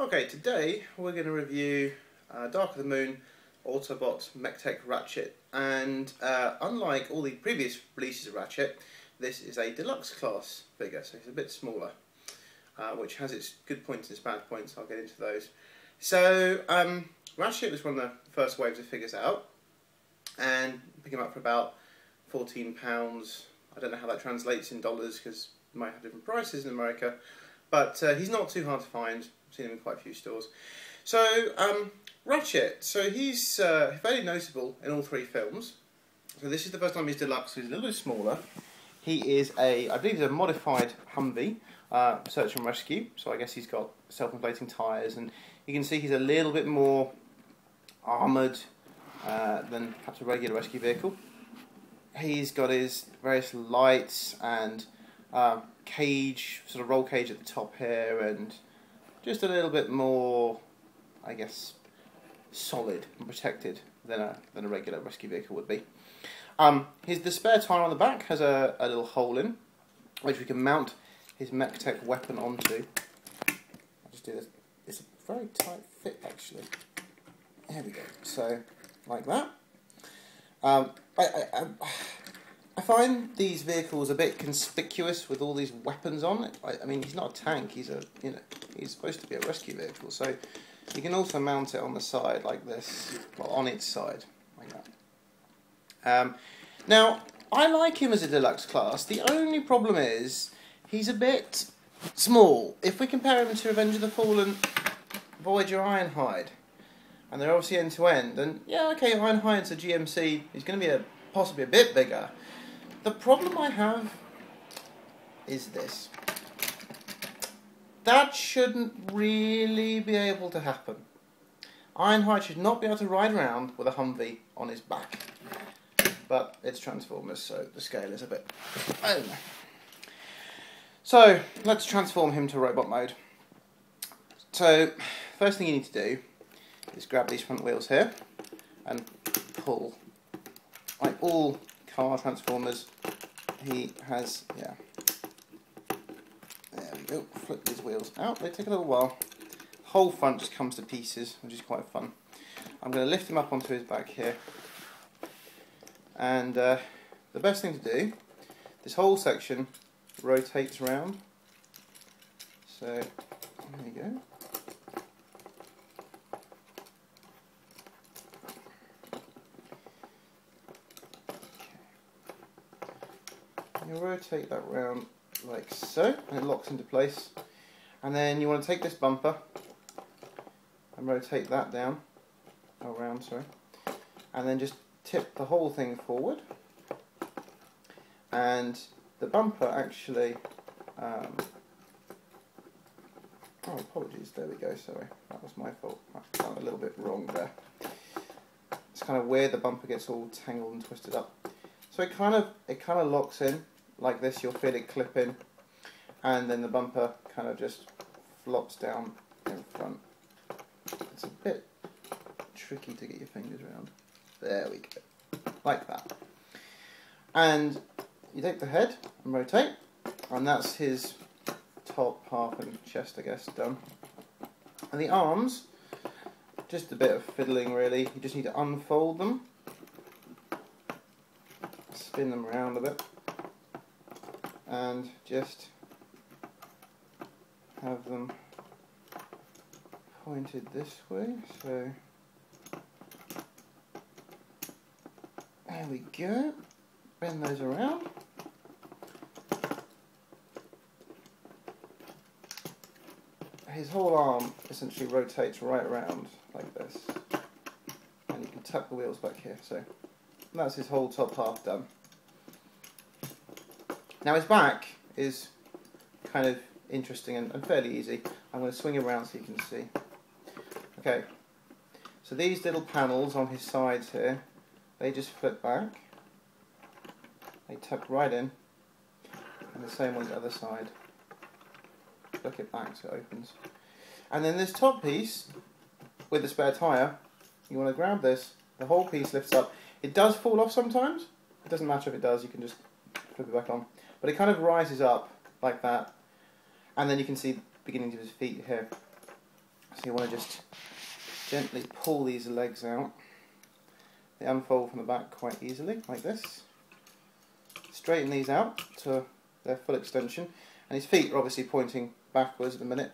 Okay, today we're going to review Dark of the Moon Autobot MechTech Ratchet, and unlike all the previous releases of Ratchet, this is a deluxe class figure, so it's a bit smaller, which has its good points and its bad points. I'll get into those. So Ratchet was one of the first waves of figures out, and pick him up for about £14. I don't know how that translates in dollars because you might have different prices in America, but he's not too hard to find. I've seen him in quite a few stores. So Ratchet, so he's fairly noticeable in all three films. So this is the first time he's deluxe, so he's a little bit smaller. He is I believe he's a modified Humvee, search and rescue, so I guess he's got self-inflating tyres, and you can see he's a little bit more armoured than perhaps a regular rescue vehicle. He's got his various lights and cage, sort of roll cage at the top here, and just a little bit more, I guess, solid and protected than a regular rescue vehicle would be. The spare tyre on the back has a little hole in, which we can mount his MechTech weapon onto. I'll just do this. It's a very tight fit, actually. There we go. So, like that. I find these vehicles a bit conspicuous with all these weapons on it. I mean, he's not a tank. He's he's supposed to be a rescue vehicle. So you can also mount it on the side like this, well, on its side like that. Now, I like him as a deluxe class. The only problem is he's a bit small. If we compare him to Revenge of the Fallen, Voyager Ironhide, and they're obviously end to end, and yeah, okay, Ironhide's a GMC. He's going to be possibly a bit bigger. The problem I have is this. That shouldn't really be able to happen. Ironhide should not be able to ride around with a Humvee on his back. But it's Transformers, so the scale is a bit... I don't know. So, let's transform him to robot mode. So, first thing you need to do is grab these front wheels here and pull. Like all car Transformers, he has, yeah. There we go, flip these wheels out, they take a little while. The whole front just comes to pieces, which is quite fun. I'm going to lift him up onto his back here. And the best thing to do, this whole section rotates around. So, there you go. You rotate that round like so, and it locks into place. And then you want to take this bumper and rotate that down, around, sorry, and then just tip the whole thing forward. And the bumper actually, oh, apologies, there we go, sorry, that was my fault, I've done a little bit wrong there. It's kind of where the bumper gets all tangled and twisted up. So it kind of locks in like this. You'll feel it clip in, and then the bumper kind of just flops down in front. It's a bit tricky to get your fingers around. There we go, like that. And you take the head and rotate, and that's his top half and chest, I guess, done. And the arms, just a bit of fiddling really. You just need to unfold them, spin them around a bit, and just have them pointed this way. So there we go. Bend those around. His whole arm essentially rotates right around like this, and you can tuck the wheels back here. So that's his whole top half done. Now his back is kind of interesting and fairly easy. I'm going to swing him around so you can see. Okay, so these little panels on his sides here, they just flip back. They tuck right in, and the same on the other side. Flick it back so it opens. And then this top piece, with the spare tyre, you want to grab this, the whole piece lifts up. It does fall off sometimes. It doesn't matter if it does, you can just flip it back on. But it kind of rises up like that, and then you can see the beginnings of his feet here. So you want to just gently pull these legs out. They unfold from the back quite easily, like this. Straighten these out to their full extension, and his feet are obviously pointing backwards at the minute.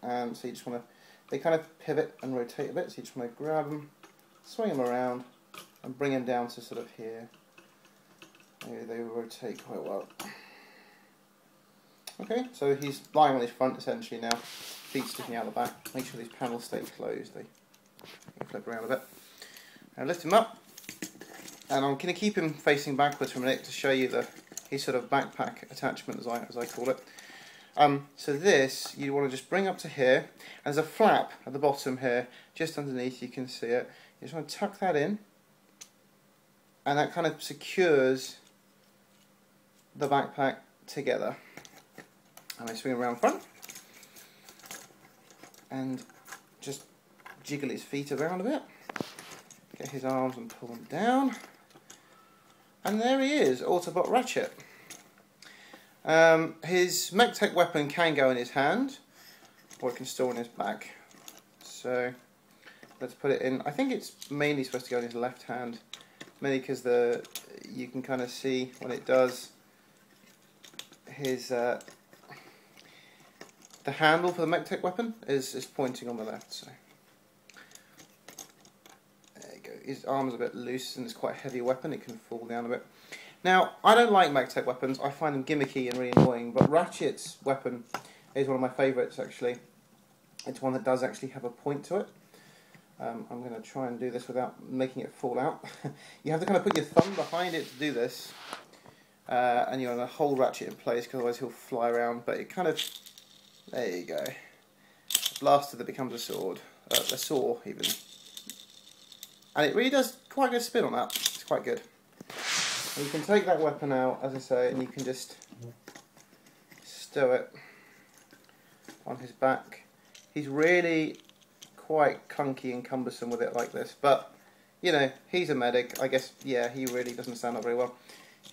And so you just want to, they kind of pivot and rotate a bit, so you just want to grab them, swing them around, and bring them down to sort of here. Maybe they rotate quite well. Okay, so he's lying on his front essentially now, feet sticking out the back. Make sure these panels stay closed. They flip around a bit. Now lift him up, and I'm going to keep him facing backwards for a minute to show you his sort of backpack attachment, as I call it. So this you want to just bring up to here. There's a flap at the bottom here, just underneath. You can see it. You just want to tuck that in, and that kind of secures the backpack together. And I swing around front and just jiggle his feet around a bit. Get his arms and pull them down. And there he is, Autobot Ratchet. His MechTech weapon can go in his hand, or it can store in his back. So let's put it in. I think it's mainly supposed to go in his left hand, mainly because you can kind of see when it does his the handle for the MechTech weapon is pointing on the left. So there you go. His arm's a bit loose and it's quite a heavy weapon. It can fall down a bit. Now, I don't like MechTech weapons. I find them gimmicky and really annoying, but Ratchet's weapon is one of my favourites, actually. It's one that does actually have a point to it. I'm going to try and do this without making it fall out. You have to kind of put your thumb behind it to do this, and you're going to hold Ratchet in place, because otherwise he'll fly around. But it kind of, there you go. A blaster that becomes a sword, a saw even. And it really does quite a good spin on that. It's quite good. And you can take that weapon out, as I say, and you can just stow it on his back. He's really quite clunky and cumbersome with it like this, but you know, he's a medic. I guess, yeah, he really doesn't stand up very well.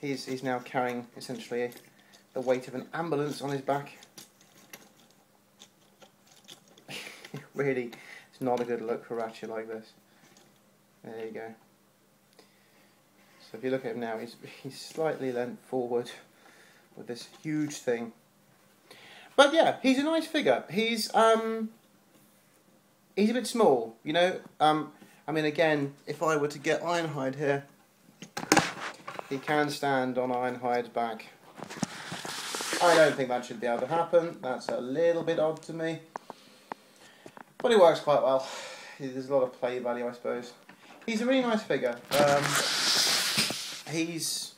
He's now carrying essentially the weight of an ambulance on his back. Really, it's not a good look for Ratchet like this. There you go. So if you look at him now, he's slightly leant forward with this huge thing. But yeah, he's a nice figure. He's a bit small, you know. I mean, again, if I were to get Ironhide here, he can stand on Ironhide's back. I don't think that should be able to happen. That's a little bit odd to me. But it works quite well. There's a lot of play value, I suppose. He's a really nice figure. He's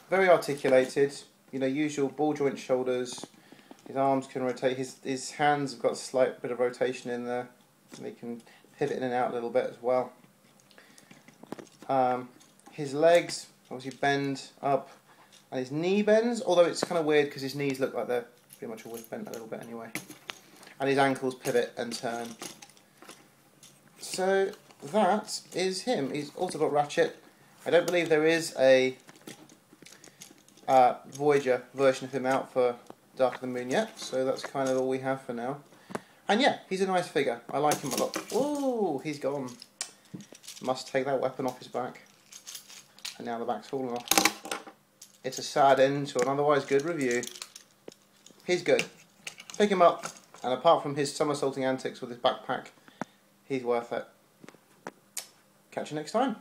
very articulated, you know, usual ball joint shoulders. His arms can rotate. His hands have got a slight bit of rotation in there. They can pivot in and out a little bit as well. His legs obviously bend up, and his knee bends, although it's kind of weird because his knees look like they're pretty much always bent a little bit anyway. And his ankles pivot and turn. So that is him. He's Autobot Ratchet. I don't believe there is a Voyager version of him out for Dark of the Moon yet, so that's kind of all we have for now. And yeah, he's a nice figure. I like him a lot. Ooh, he's gone. Must take that weapon off his back. And now the back's fallen off. It's a sad end to an otherwise good review. He's good. Pick him up, and apart from his somersaulting antics with his backpack, he's worth it. Catch you next time.